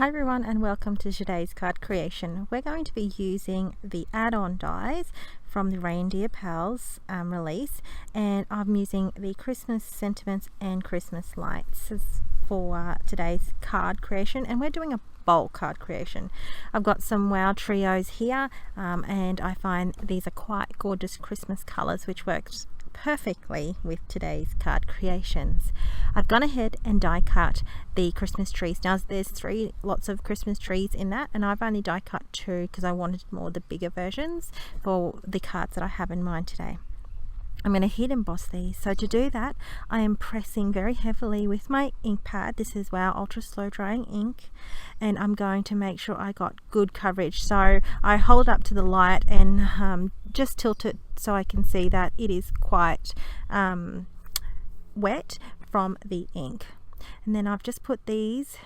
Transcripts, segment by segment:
Hi everyone and welcome to today's card creation. We're going to be using the add-on dies from the Reindeer Pals release, and I'm using the Christmas sentiments and Christmas lights for today's card creation, and we're doing a bulk card creation. I've got some Wow trios here and I find these are quite gorgeous Christmas colors which works perfectly with today's card creations. I've gone ahead and die cut the Christmas trees. Now there's three lots of Christmas trees in that, and I've only die cut two because I wanted more the bigger versions for the cards that I have in mind today. I'm going to heat emboss these. So to do that, I am pressing very heavily with my ink pad. This is Wow ultra slow drying ink, and I'm going to make sure I got good coverage. So I hold it up to the light and just tilt it so I can see that it is quite wet from the ink. And then I've just put these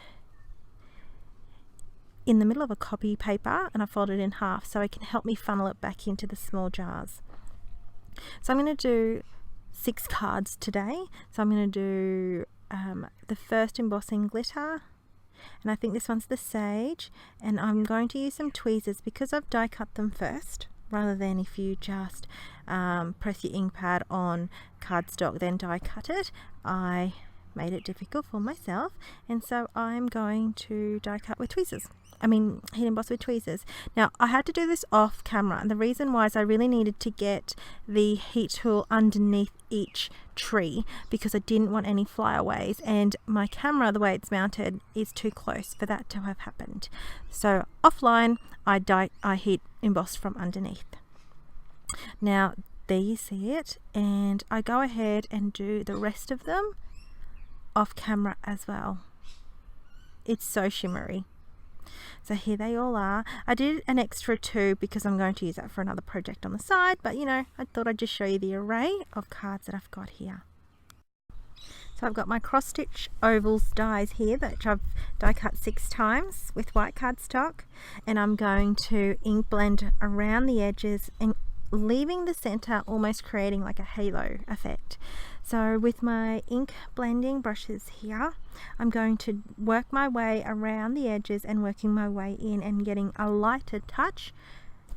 in the middle of a copy paper and I fold it in half so it can help me funnel it back into the small jars. So I'm going to do 6 cards today. So I'm going to do the first embossing glitter, and I think this one's the sage, and I'm going to use some tweezers because I've die cut them first rather than if you just press your ink pad on cardstock then die cut it. I made it difficult for myself, and so I'm going to die cut with tweezers. Heat emboss with tweezers. Now I had to do this off camera, and the reason why is I really needed to get the heat tool underneath each tree because I didn't want any flyaways, and my camera, the way it's mounted, is too close for that to have happened. So offline I heat embossed from underneath. Now there you see it, and I go ahead and do the rest of them off camera as well. It's so shimmery. So here they all are. I did an extra 2 because I'm going to use that for another project on the side, but I thought I'd just show you the array of cards that I've got here. So I've got my cross stitch ovals dies here that I've die cut 6 times with white cardstock, and I'm going to ink blend around the edges and leaving the center almost creating like a halo effect. So with my ink blending brushes here, I'm going to work my way around the edges and working my way in and getting a lighter touch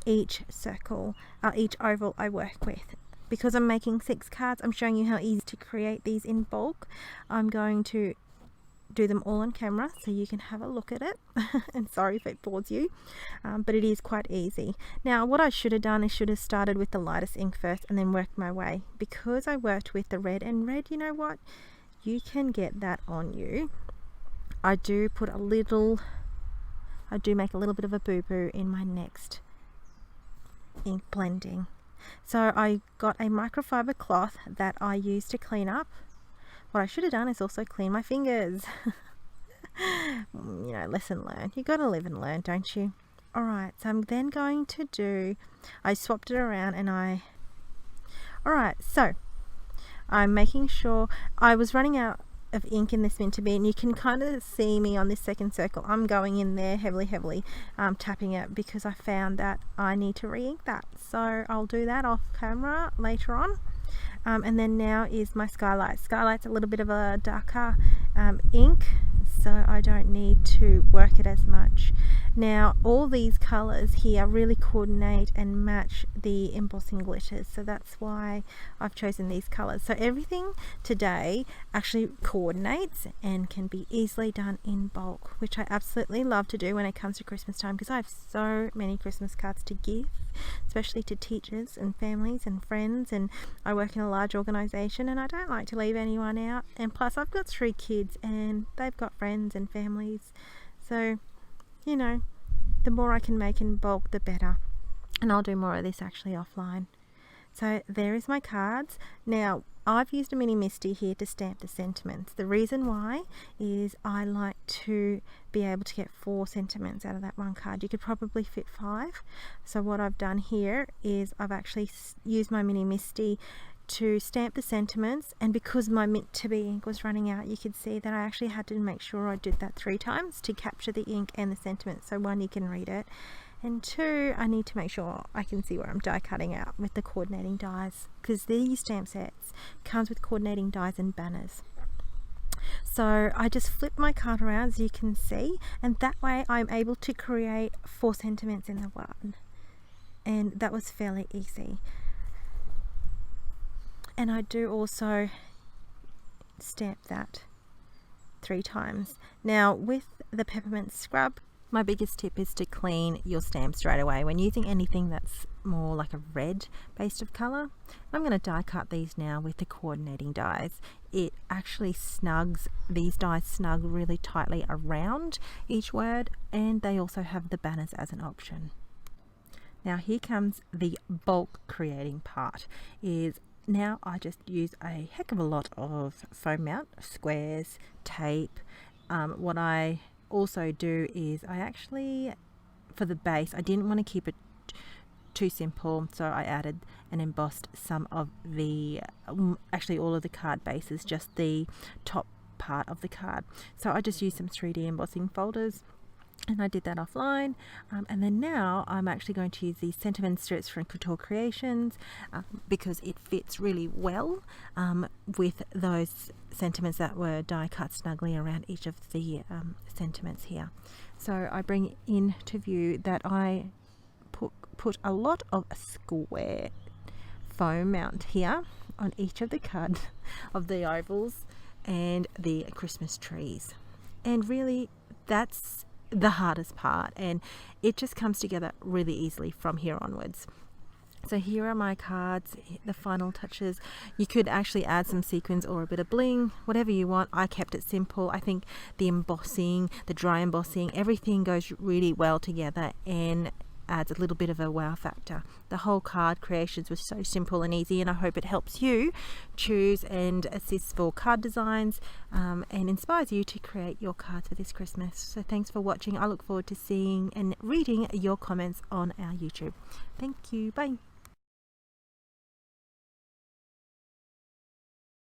each circle, each oval I work with. Because I'm making 6 cards, I'm showing you how easy to create these in bulk. I'm going to do them all on camera so you can have a look at it and sorry if it bores you, but it is quite easy. Now what I should have done is should have started with the lightest ink first and then worked my way. Because I worked with the red, and red, you know what, you can get that on you. I do make a little bit of a boo-boo in my next ink blending. So I got a microfiber cloth that I use to clean up. What I should have done is also clean my fingers. Lesson learned. You gotta live and learn, don't you? Alright, so I'm then going to do, I swapped it around and alright, so I'm making sure I was running out of ink in this Minter Bee, and you can kind of see me on this second circle. I'm going in there heavily tapping it because I found that I need to re-ink that. So I'll do that off camera later on. And then now is my skylight. Skylight's a little bit of a darker ink, so I don't need to work it as much. Now all these colors here really coordinate and match the embossing glitters, so that's why I've chosen these colors. So everything today actually coordinates and can be easily done in bulk, which I absolutely love to do when it comes to Christmas time, because I have so many Christmas cards to give, especially to teachers and families and friends, and I work in a large organization and I don't like to leave anyone out, and plus I've got 3 kids and they've got friends and families, so the more I can make in bulk the better, and I'll do more of this actually offline. So there is my cards. Now I've used a mini Misty here to stamp the sentiments. The reason why is I like to be able to get 4 sentiments out of that one card. You could probably fit 5. So what I've done here is I've actually used my mini Misty to stamp the sentiments, and because my Minter Bee ink was running out, you could see that I actually had to make sure I did that 3 times to capture the ink and the sentiments. So 1, you can read it, and 2, I need to make sure I can see where I'm die cutting out with the coordinating dies, because these stamp sets comes with coordinating dies and banners. So I just flip my card around, as you can see, and that way I'm able to create 4 sentiments in the one, and that was fairly easy. And I do also stamp that 3 times. Now with the peppermint scrub, my biggest tip is to clean your stamp straight away when using anything that's more like a red base of colour. I'm going to die cut these now with the coordinating dies. It actually snugs, these dies snug really tightly around each word, and they also have the banners as an option. Now here comes the bulk creating part. Now I just use a heck of a lot of foam mount, squares, tape. What I also do is I actually, for the base, I didn't want to keep it too simple, so I added and embossed some of the, actually all of the card bases, just the top part of the card. So I just used some 3D embossing folders, and I did that offline, and then now I'm actually going to use these sentiment strips from Couture Creations because it fits really well with those sentiments that were die cut snugly around each of the sentiments here. So I bring into view that I put a lot of square foam mount here on each of the card of the ovals and the Christmas trees, and really that's the hardest part, and it just comes together really easily from here onwards. So here are my cards, the final touches. You could actually add some sequins or a bit of bling, whatever you want. I kept it simple. I think the embossing, the dry embossing, everything goes really well together and adds a little bit of a wow factor. The whole card creations was so simple and easy, and I hope it helps you choose and assists for card designs and inspires you to create your cards for this Christmas. So thanks for watching. I look forward to seeing and reading your comments on our YouTube. Thank you. Bye.